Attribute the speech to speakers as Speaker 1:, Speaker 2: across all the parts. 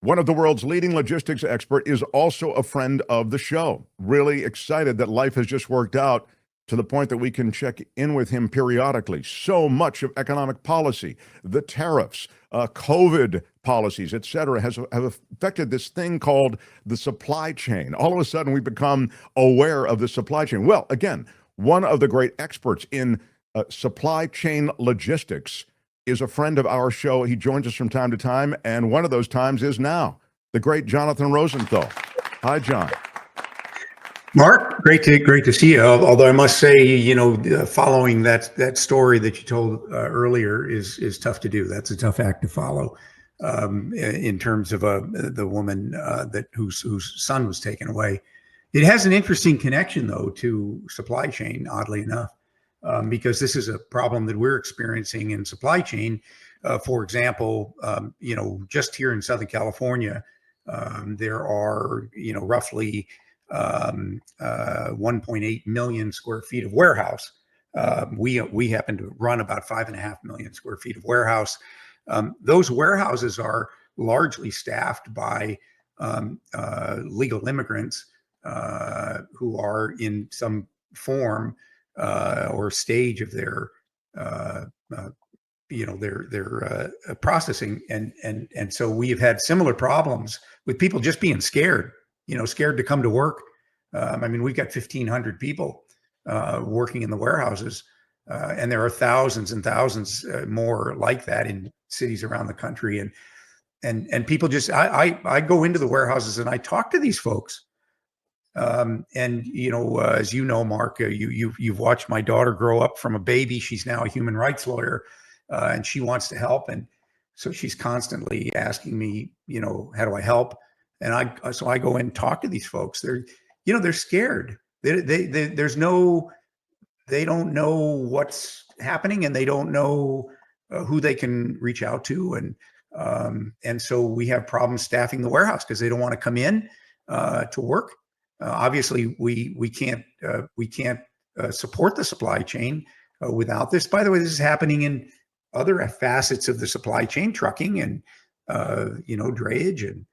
Speaker 1: One of the world's leading logistics expert is also a friend of the show. Really excited that life has just worked out to the point that we can check in with him periodically. So much of economic policy, the tariffs, COVID policies, et cetera, have affected this thing called the supply chain. All of a sudden, we become aware of the supply chain. Well, again, one of the great experts in supply chain logistics is a friend of our show. He joins us from time to time, and one of those times is now. The great Jonathan Rosenthal. Hi, John.
Speaker 2: Mark, great to see you. Although I must say, following that story that you told earlier is tough to do. That's a tough act to follow. In terms of the woman whose son was taken away. It has an interesting connection, though, to supply chain, oddly enough, because this is a problem that we're experiencing in supply chain. For example, just here in Southern California, there are, roughly 1.8 million square feet of warehouse. We happen to run about 5.5 million square feet of warehouse. Those warehouses are largely staffed by legal immigrants who are in some form or stage of their processing, and so we have had similar problems with people just being scared, scared to come to work. We've got 1,500 people working in the warehouses, and there are thousands and thousands more like that in cities around the country. And people just, I go into the warehouses and I talk to these folks. As you know, Mark, you've watched my daughter grow up from a baby. She's now a human rights lawyer, and she wants to help. And so she's constantly asking me, how do I help? And so I go in and talk to these folks. They're scared. They don't know what's happening, and they don't know who they can reach out to. And so we have problems staffing the warehouse because they don't want to come in to work. Obviously, we can't support the supply chain without this. By the way, this is happening in other facets of the supply chain, trucking and drayage and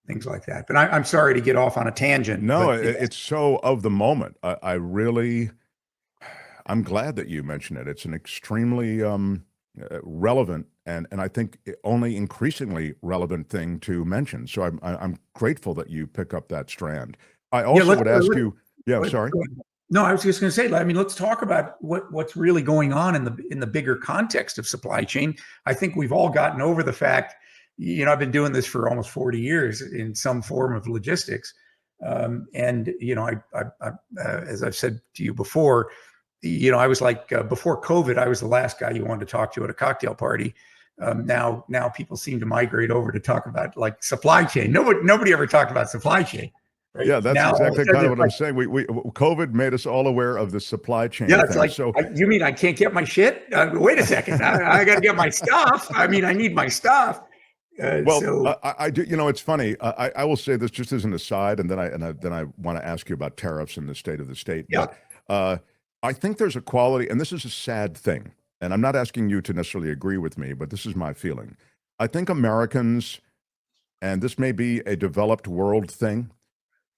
Speaker 2: things like that. But I'm sorry to get off on a tangent.
Speaker 1: No, it's so of the moment. I'm glad that you mentioned it. It's an extremely relevant and I think only increasingly relevant thing to mention. So I'm grateful that you pick up that strand. I also would ask you. Yeah, sorry.
Speaker 2: No, I was just going to say. Let's talk about what's really going on in the bigger context of supply chain. I think we've all gotten over the fact. I've been doing this for almost 40 years in some form of logistics, and as I've said to you before, I was like before COVID, I was the last guy you wanted to talk to at a cocktail party. Now people seem to migrate over to talk about like supply chain. Nobody ever talked about supply chain. Right?
Speaker 1: Yeah, that's exactly kind of what I'm saying. We COVID made us all aware of the supply chain.
Speaker 2: Yeah, it's like, so you mean I can't get my shit? Wait a second, I got to get my stuff. I need my stuff.
Speaker 1: I do. It's funny. I will say this just as an aside, and then I want to ask you about tariffs in the state of the state.
Speaker 2: Yeah.
Speaker 1: But I think there's a quality, and this is a sad thing. And I'm not asking you to necessarily agree with me, but this is my feeling. I think Americans, and this may be a developed world thing,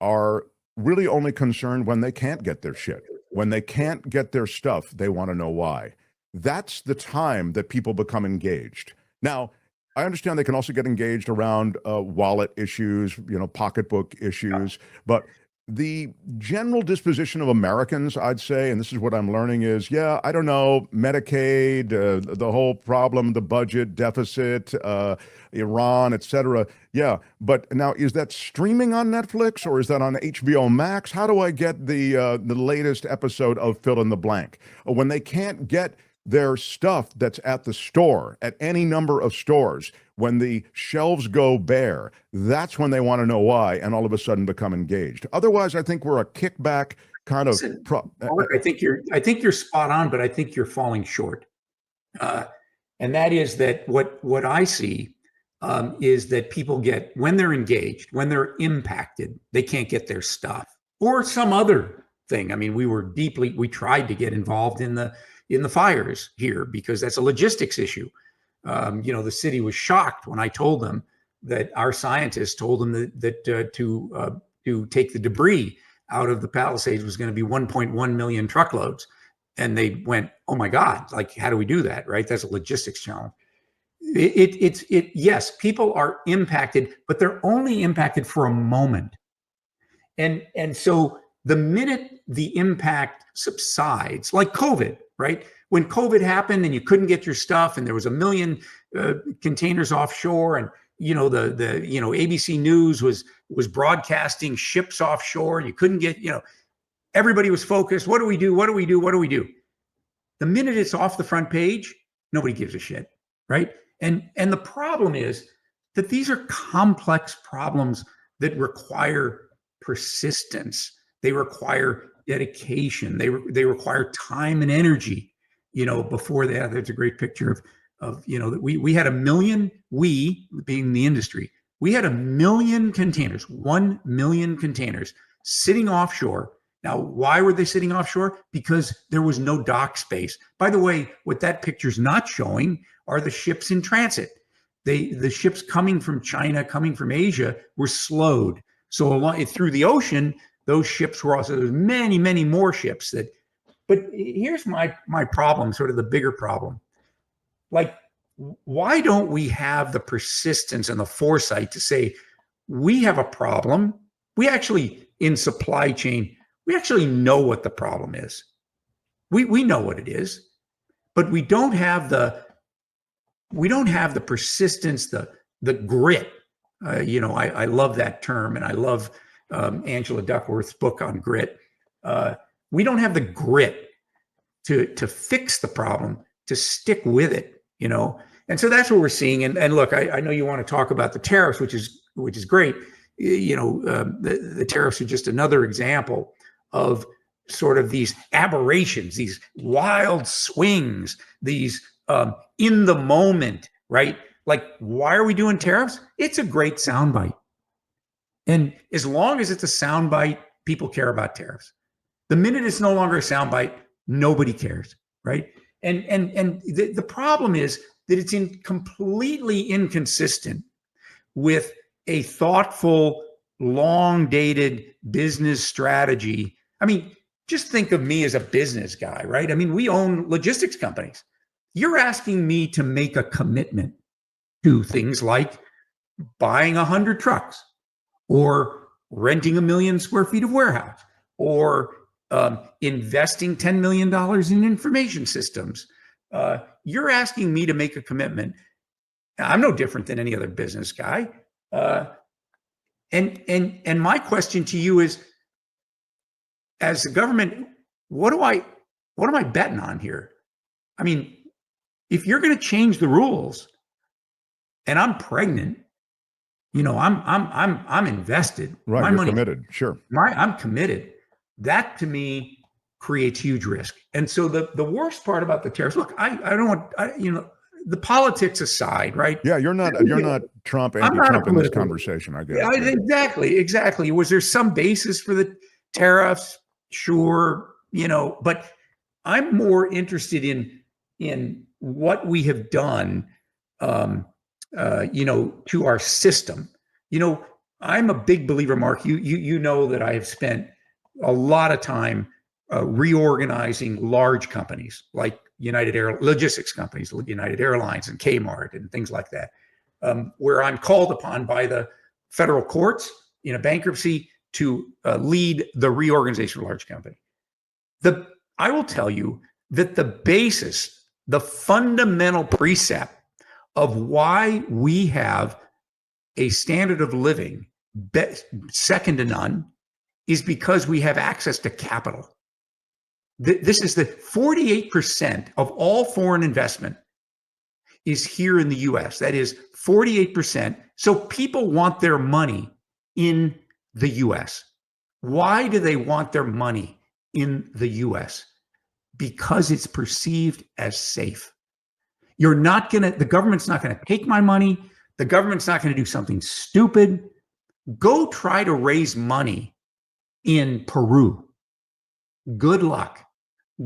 Speaker 1: are really only concerned when they can't get their shit. When they can't get their stuff, they want to know why. That's the time that people become engaged. Now, I understand they can also get engaged around wallet issues, pocketbook issues, but the general disposition of Americans, I'd say, and this is what I'm learning is, I don't know, Medicaid, the whole problem, the budget deficit, Iran, et cetera. Yeah, but now is that streaming on Netflix or is that on HBO Max? How do I get the latest episode of Fill in the Blank? When they can't get their stuff that's at the store, at any number of stores, when the shelves go bare, that's when they want to know why, and all of a sudden become engaged. Otherwise, I think we're a kickback kind of.
Speaker 2: Mark, I think you're spot on, but I think you're falling short. And that is that what I see is that people get, when they're engaged, when they're impacted, they can't get their stuff or some other thing. We tried to get involved in the fires here because that's a logistics issue. The city was shocked when I told them that our scientists told them that to take the debris out of the Palisades was going to be 1.1 million truckloads. And they went, oh my God, like, how do we do that? Right? That's a logistics challenge. Yes, people are impacted, but they're only impacted for a moment. And so the minute the impact subsides, like COVID, right? When COVID happened and you couldn't get your stuff and there was a million containers offshore, and the ABC News was broadcasting ships offshore, and you couldn't get, everybody was focused. What do we do? What do we do? What do we do? The minute it's off the front page, nobody gives a shit, right? And the problem is that these are complex problems that require persistence. They require dedication. They require time and energy. Before that, there's a great picture of that we had 1 million. We, being the industry, we had 1 million containers, 1 million containers sitting offshore. Now, why were they sitting offshore? Because there was no dock space. By the way, what that picture's not showing are the ships in transit. The ships coming from China, coming from Asia, were slowed. So through the ocean, those ships were also, there's many, many more ships but here's my problem, sort of the bigger problem. Like, why don't we have the persistence and the foresight to say, we have a problem. We actually, in supply chain, we actually know what the problem is. We know what it is, but we don't have the persistence, the grit. I love that term, and I love Angela Duckworth's book on grit. We don't have the grit to fix the problem, to stick with it, And so that's what we're seeing. And look, I know you want to talk about the tariffs, which is great. The tariffs are just another example of sort of these aberrations, these wild swings, these in the moment, right? Like, why are we doing tariffs? It's a great soundbite. And as long as it's a soundbite, people care about tariffs. The minute it's no longer a soundbite, nobody cares, right? And the problem is that it's completely inconsistent with a thoughtful, long-dated business strategy. I mean, just think of me as a business guy, right? I mean, we own logistics companies. You're asking me to make a commitment to things like buying 100 trucks, or renting 1 million square feet of warehouse, or investing $10 million in information systems. You're asking me to make a commitment. I'm no different than any other business guy. And my question to you is, as the government, what am I betting on here? I mean, if you're going to change the rules, and I'm pregnant, I'm invested.
Speaker 1: Right, you're committed. Sure.
Speaker 2: I'm committed. That to me creates huge risk. And so the worst part about the tariffs, look, I don't want, the politics aside, right?
Speaker 1: Yeah, you're not Trump, anti-Trump in this conversation, I guess.
Speaker 2: Yeah, exactly. Was there some basis for the tariffs? Sure, but I'm more interested in what we have done, to our system. I'm a big believer, Mark. You know that I have spent a lot of time reorganizing large companies like logistics companies, United Airlines and Kmart and things like that, where I'm called upon by the federal courts in a bankruptcy to lead the reorganization of a large company. I will tell you that the basis, the fundamental precept of why we have a standard of living second to none is because we have access to capital. This is the 48% of all foreign investment is here in the US. That is 48%. So people want their money in the US. Why do they want their money in the US? Because it's perceived as safe. The government's not going to take my money. The government's not going to do something stupid. Go try to raise money in Peru. Good luck.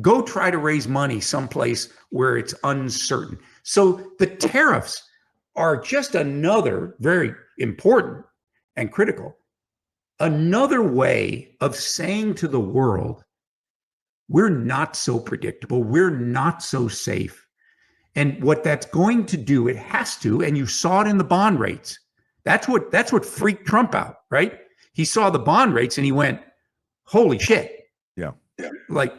Speaker 2: Go try to raise money someplace where it's uncertain. So the tariffs are just another very important and critical, another way of saying to the world, we're not so predictable, we're not so safe. And what that's going to do, it has to, and you saw it in the bond rates. That's what freaked Trump out, right? He saw the bond rates and he went, "Holy shit!"
Speaker 1: Yeah.
Speaker 2: Like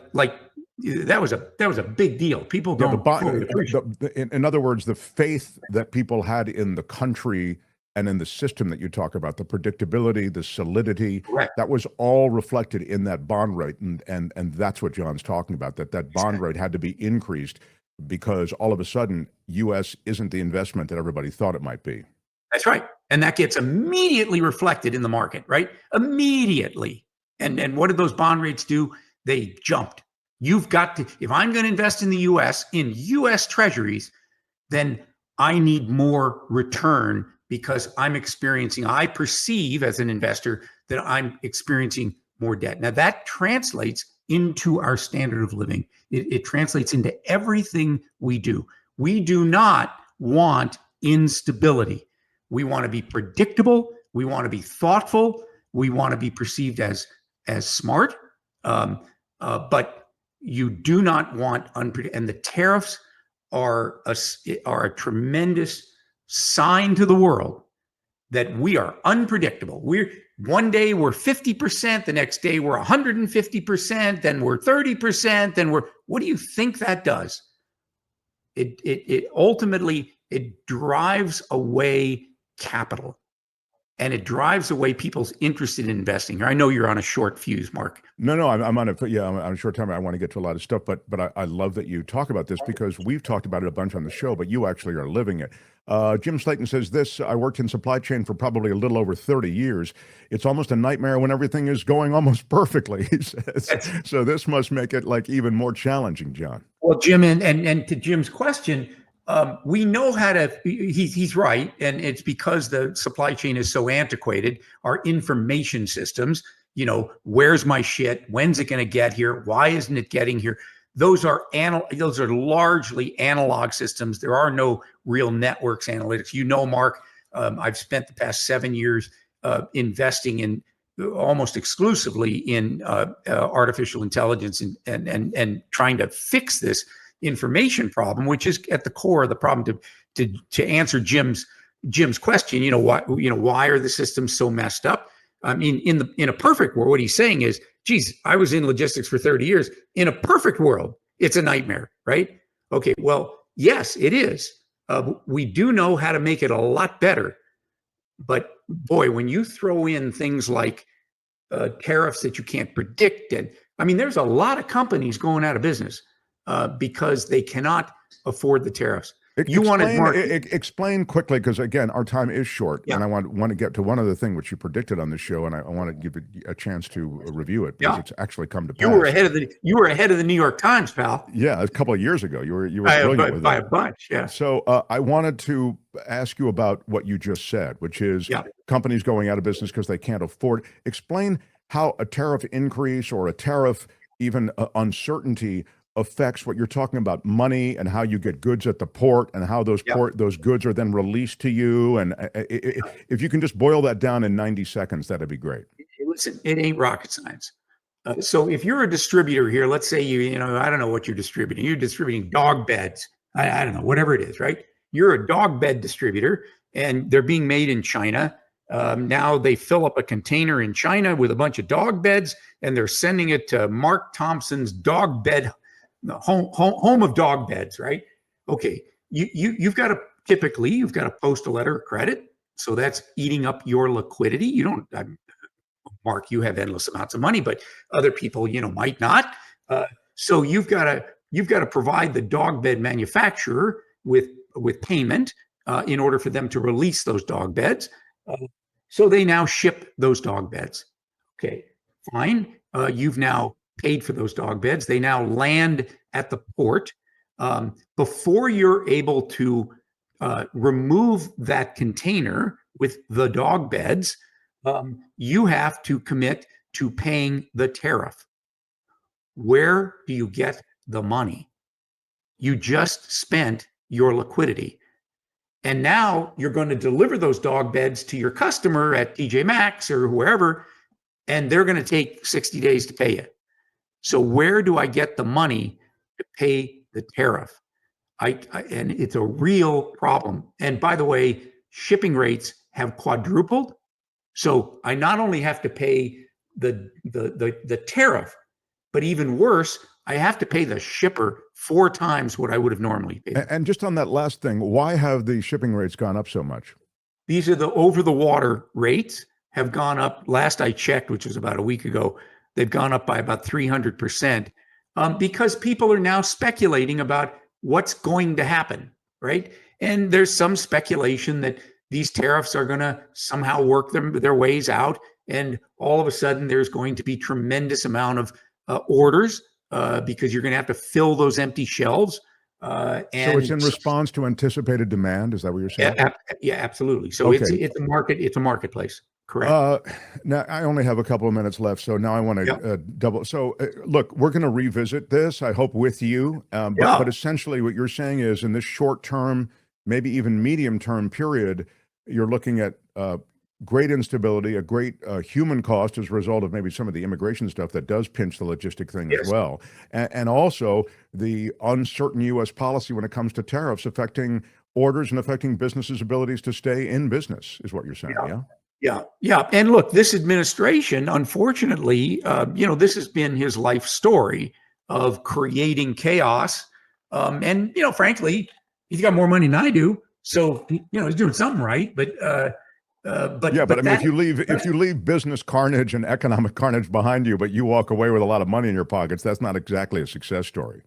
Speaker 2: that was a big deal. People
Speaker 1: Yeah,
Speaker 2: don't fully appreciate.
Speaker 1: in other words, the faith that people had in the country and in the system that you talk about, the predictability, the solidity,
Speaker 2: Correct.
Speaker 1: that was all reflected in that bond rate, and that's what John's talking about. That bond rate had to be increased because all of a sudden, U.S. isn't the investment that everybody thought it might be.
Speaker 2: That's right. And that gets immediately reflected in the market, right? Immediately. And what did those bond rates do? They jumped. You've got to, if I'm going to invest in the US, in US treasuries, then I need more return because I perceive as an investor that I'm experiencing more debt. Now that translates into our standard of living. It translates into everything we do. We do not want instability. We want to be predictable. We want to be thoughtful. We want to be perceived as smart. But you do not want unpredictable. And the tariffs are a tremendous sign to the world that we are unpredictable. One day we're 50%, the next day we're 150%, then we're 30%, then what do you think that does? It ultimately, it drives away capital, and it drives away people's interest in investing. I know you're on a short fuse, Mark.
Speaker 1: No, I'm on a short time. I want to get to a lot of stuff, but I love that you talk about this because we've talked about it a bunch on the show, but you actually are living it. Jim Slayton says this: I worked in supply chain for probably a little over 30 years. It's almost a nightmare when everything is going almost perfectly. He says. So this must make it like even more challenging, John.
Speaker 2: Well, Jim, and to Jim's question, we know how to. He's right, and it's because the supply chain is so antiquated. Our information systems, where's my shit? When's it going to get here? Why isn't it getting here? Those are largely analog systems. There are no real networks analytics. Mark, I've spent the past 7 years investing in almost exclusively in artificial intelligence and trying to fix this information problem, which is at the core of the problem. To answer Jim's question, why are the systems so messed up? I mean, in a perfect world, what he's saying is, geez, I was in logistics for 30 years. In a perfect world, it's a nightmare, right? Okay, well, yes, it is. We do know how to make it a lot better. But boy, when you throw in things like tariffs that you can't predict, and I mean, there's a lot of companies going out of business because they cannot afford the tariffs.
Speaker 1: Explain quickly, because again, our time is short, and I want to get to one other thing which you predicted on the show, and I want to give it a chance to review it because it's actually come to pass.
Speaker 2: You were ahead of the New York Times, pal.
Speaker 1: Yeah, a couple of years ago, you were brilliant with
Speaker 2: by
Speaker 1: that.
Speaker 2: a bunch. Yeah.
Speaker 1: So I wanted to ask you about what you just said, which is companies going out of business because they can't afford. Explain how a tariff increase or a tariff, even uncertainty, affects what you're talking about, money and how you get goods at the port and how those goods are then released to you. And if you can just boil that down in 90 seconds, that'd be great.
Speaker 2: Listen, it ain't rocket science. So if you're a distributor here, let's say I don't know what you're distributing. You're distributing dog beds. I don't know, whatever it is, right? You're a dog bed distributor and they're being made in China. Now they fill up a container in China with a bunch of dog beds and they're sending it to Mark Thompson's dog bed home of dog beds, right? Okay, you've got to post a letter of credit, so that's eating up your liquidity. You don't, Mark, you have endless amounts of money, but other people, might not. So you've got to provide the dog bed manufacturer with payment in order for them to release those dog beds. So they now ship those dog beds. Okay, fine. You've now paid for those dog beds. They now land at the port. Before you're able to remove that container with the dog beds, you have to commit to paying the tariff. Where do you get the money? You just spent your liquidity. And now you're going to deliver those dog beds to your customer at TJ Maxx or wherever, and they're going to take 60 days to pay you. So where do I get the money to pay the tariff? And it's a real problem. And by the way, shipping rates have quadrupled. So I not only have to pay the tariff, but even worse, I have to pay the shipper 4 times what I would have normally paid.
Speaker 1: And just on that last thing, why have the shipping rates gone up so much?
Speaker 2: These are the over the water rates have gone up. Last I checked, which was about a week ago, they've gone up by about 300%, because people are now speculating about what's going to happen, right? And there's some speculation that these tariffs are going to somehow work their ways out, and all of a sudden there's going to be tremendous amount of orders because you're going to have to fill those empty shelves.
Speaker 1: So it's in response to anticipated demand. Is that what you're saying?
Speaker 2: Yeah, absolutely. So
Speaker 1: Okay.
Speaker 2: it's a market. It's a marketplace. Correct.
Speaker 1: Now I only have a couple of minutes left, so now I want to double. So look, we're going to revisit this, I hope, with you. But essentially what you're saying is in this short term, maybe even medium term period, you're looking at great instability, a great human cost as a result of maybe some of the immigration stuff that does pinch the logistic thing as well. And also the uncertain U.S. policy when it comes to tariffs affecting orders and affecting businesses' abilities to stay in business is what you're saying, yeah?
Speaker 2: Yeah. And look, this administration, unfortunately, this has been his life story of creating chaos. And, frankly, he's got more money than I do. So, he's doing something right. But
Speaker 1: I mean, if you leave business carnage and economic carnage behind you, but you walk away with a lot of money in your pockets, that's not exactly a success story.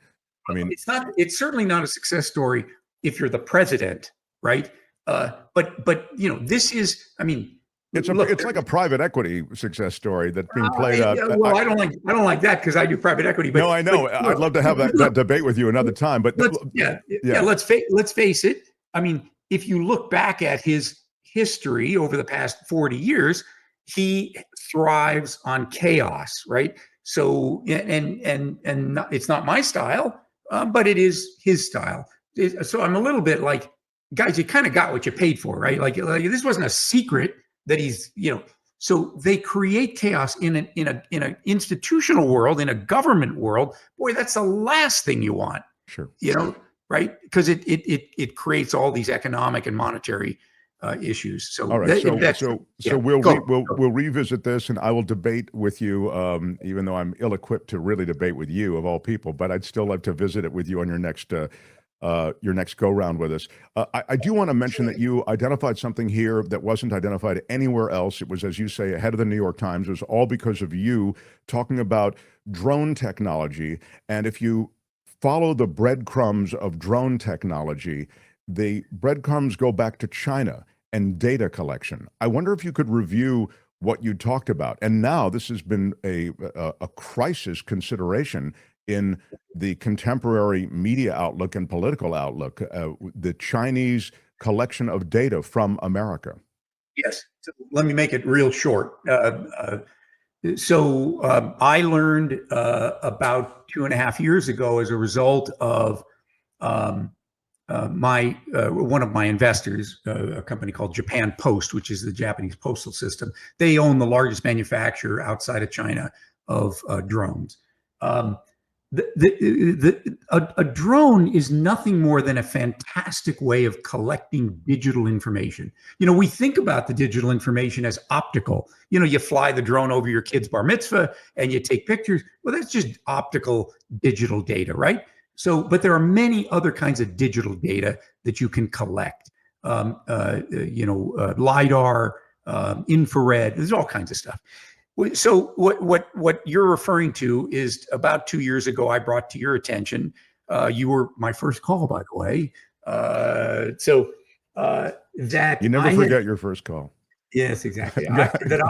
Speaker 1: I mean,
Speaker 2: it's certainly not a success story if you're the president, right? But this is, I mean,
Speaker 1: it's like a private equity success story that's being played out.
Speaker 2: Well, I don't like that because I do private equity. But,
Speaker 1: no, I know. I'd love to have that debate with you another time. But
Speaker 2: let's face it. I mean, if you look back at his history over the past 40 years, he thrives on chaos, right? So, and it's not my style, but it is his style. So I'm a little bit like, guys, you kind of got what you paid for, right? Like this wasn't a secret that he's, so they create chaos in an institutional world, in a government world. Boy, that's the last thing you want.
Speaker 1: Sure.
Speaker 2: Right? Because it creates all these economic and monetary issues. So
Speaker 1: all right. We'll revisit this, and I will debate with you, even though I'm ill-equipped to really debate with you of all people. But I'd still like to visit it with you on your next go round with us. I do want to mention that you identified something here that wasn't identified anywhere else. It was, as you say, ahead of the New York Times. It was all because of you talking about drone technology. And if you follow the breadcrumbs of drone technology, the breadcrumbs go back to China and data collection. I wonder if you could review what you talked about. And now this has been a crisis consideration in the contemporary media outlook and political outlook, the Chinese collection of data from America.
Speaker 2: Yes. So let me make it real short. So I learned about 2.5 years ago as a result of one of my investors, a company called Japan Post, which is the Japanese postal system. They own the largest manufacturer outside of China of drones. A drone is nothing more than a fantastic way of collecting digital information. We think about the digital information as optical. You fly the drone over your kid's bar mitzvah and you take pictures. Well, that's just optical digital data, right? So, but there are many other kinds of digital data that you can collect. LiDAR, infrared. There's all kinds of stuff. So what you're referring to is about 2 years ago, I brought to your attention. You were my first call, by the way. That
Speaker 1: you never forget your first call.
Speaker 2: Yes, exactly. that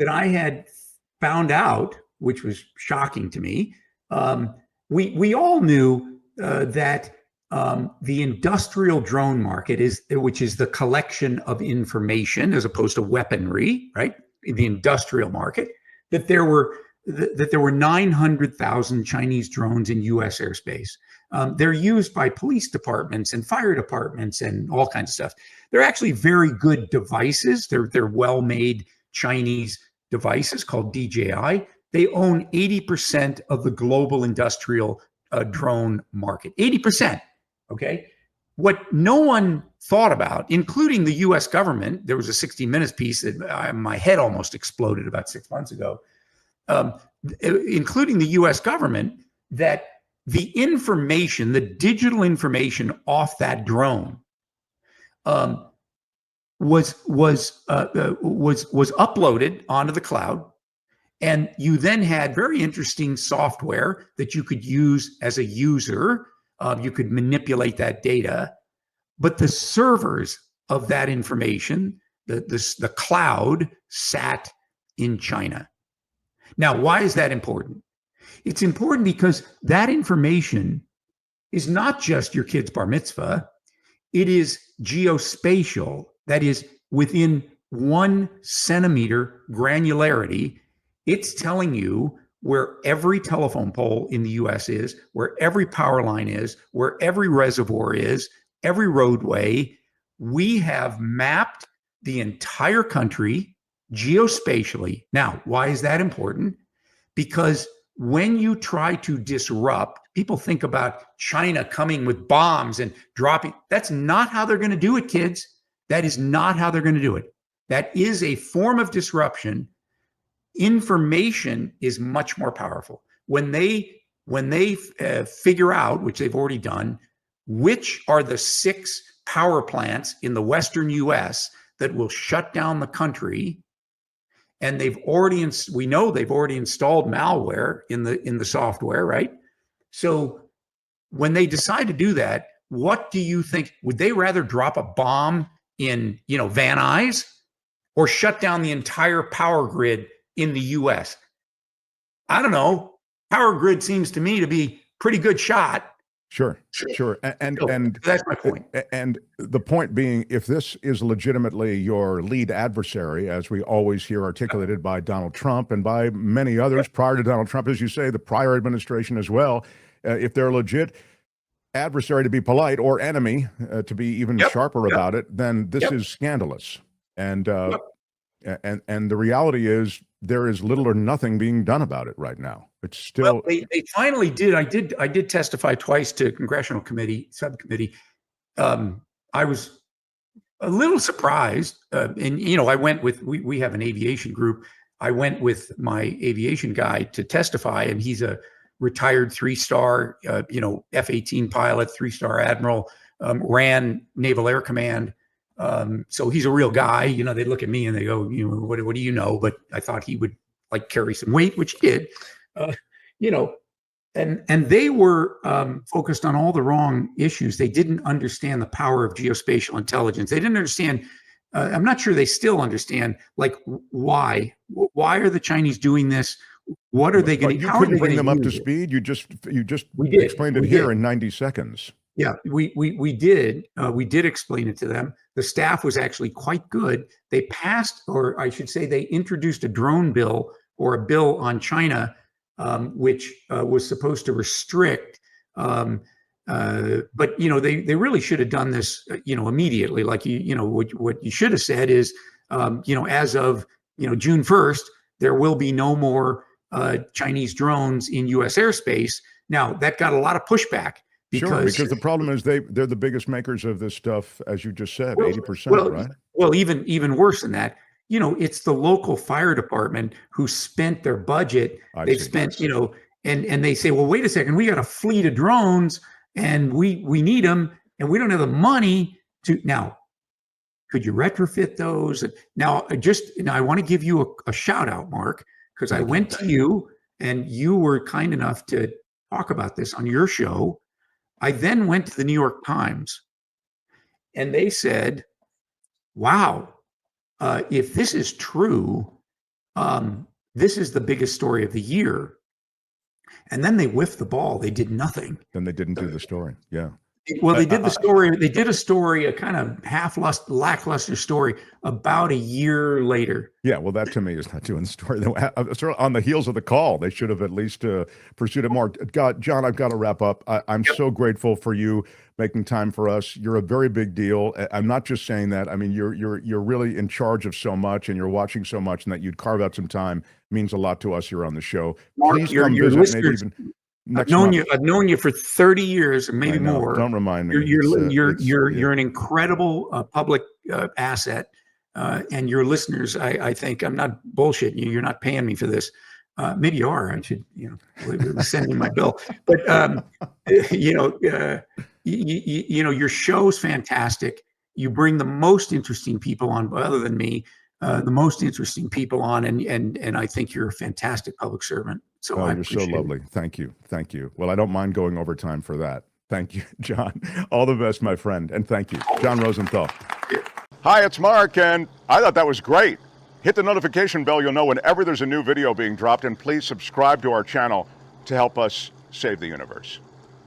Speaker 2: I had found out, which was shocking to me. We all knew that the industrial drone market which is the collection of information as opposed to weaponry, right? In the industrial market, that there were 900,000 Chinese drones in U.S. airspace. They're used by police departments and fire departments and all kinds of stuff. They're actually very good devices. They're well-made Chinese devices called DJI. They own 80% of the global industrial drone market. 80%. Okay. What no one thought about, including the US government, there was a 60 Minutes piece that my head almost exploded about 6 months ago, including the US government, that the information, the digital information off that drone was uploaded onto the cloud. And you then had very interesting software that you could use as a user. You could manipulate that data, but the servers of that information, the cloud, sat in China. Now, why is that important? It's important because that information is not just your kid's bar mitzvah. It is geospatial. That is within 1 centimeter granularity. It's telling you where every telephone pole in the US is, where every power line is, where every reservoir is, every roadway. We have mapped the entire country geospatially. Now, why is that important? Because when you try to disrupt, people think about China coming with bombs and dropping. That's not how they're going to do it, kids. That is not how they're going to do it. That is a form of disruption. Information is much more powerful. When they figure out, which they've already done, which are the 6 power plants in the Western US that will shut down the country, and we know they've already installed malware in the software, right? So when they decide to do that, what do you think? Would they rather drop a bomb in, Van Nuys, or shut down the entire power grid in the US? I don't know. Power grid seems to me to be pretty good shot.
Speaker 1: Sure. And
Speaker 2: that's my point.
Speaker 1: And the point being, if this is legitimately your lead adversary, as we always hear articulated by Donald Trump and by many others prior to Donald Trump, as you say, the prior administration as well, if they're legit adversary, to be polite, or enemy, to be even sharper about it, then this is scandalous. And the reality is there is little or nothing being done about it right now. It's still.
Speaker 2: Well, they finally did. I did testify twice to congressional subcommittee. I was a little surprised, and I went with we have an aviation group. I went with my aviation guy to testify, and he's a retired 3-star, F-18 pilot, 3-star admiral, ran Naval Air Command. So he's a real guy. They look at me and they go, what do you know? But I thought he would carry some weight, which he did. And they were focused on all the wrong issues. They didn't understand the power of geospatial intelligence. They didn't understand. I'm not sure they still understand, why are the Chinese doing this? What are they going to?
Speaker 1: You couldn't bring them up to speed. You just explained it here in 90 seconds.
Speaker 2: Yeah, we did. We did explain it to them. The staff was actually quite good. They passed, or I should say, they introduced a drone bill, or a bill on China, which was supposed to restrict. But they really should have done this, immediately. What you should have said is, as of June 1st, there will be no more Chinese drones in U.S. airspace. Now that got a lot of pushback. Because
Speaker 1: the problem is they're the biggest makers of this stuff, as you just said, 80%, right?
Speaker 2: Well, even worse than that, it's the local fire department who spent their budget. They've spent, and they say, well, wait a second, we got a fleet of drones and we need them, and we don't have the money to. Now, could you retrofit those? Now, I want to give you a shout out, Mark, because I went to you and you were kind enough to talk about this on your show. I then went to the New York Times, and they said, wow, if this is true, this is the biggest story of the year. And then they whiffed the ball. They did nothing.
Speaker 1: Then they didn't do the story. Yeah.
Speaker 2: Well, they did the story. They did a story, a kind of lackluster story, about a year later.
Speaker 1: Yeah, well, that to me is not doing the story. Sort of on the heels of the call, they should have at least pursued it more. God, John, I've got to wrap up. I'm so grateful for you making time for us. You're a very big deal. I'm not just saying that. I mean, you're really in charge of so much, and you're watching so much, and that you'd carve out some time means a lot to us here on the show.
Speaker 2: Mark,
Speaker 1: Please
Speaker 2: your
Speaker 1: come visit, maybe
Speaker 2: listeners.
Speaker 1: even next
Speaker 2: I've known
Speaker 1: month.
Speaker 2: you. I've known you for 30 years, or maybe
Speaker 1: I know.
Speaker 2: more.
Speaker 1: Don't remind me.
Speaker 2: You're an incredible public asset, and your listeners. I think I'm not bullshitting you. You're not paying me for this. Maybe you are. I should, send you my bill. But your show's fantastic. You bring the most interesting people on, other than me. The most interesting people on, and I think you're a fantastic public servant. So
Speaker 1: you're so lovely. Thank you. Thank you. Well, I don't mind going overtime for that. Thank you, John. All the best, my friend. And thank you, John Rosenthal. Hi, it's Mark, and I thought that was great. Hit the notification bell. You'll know whenever there's a new video being dropped, and please subscribe to our channel to help us save the universe.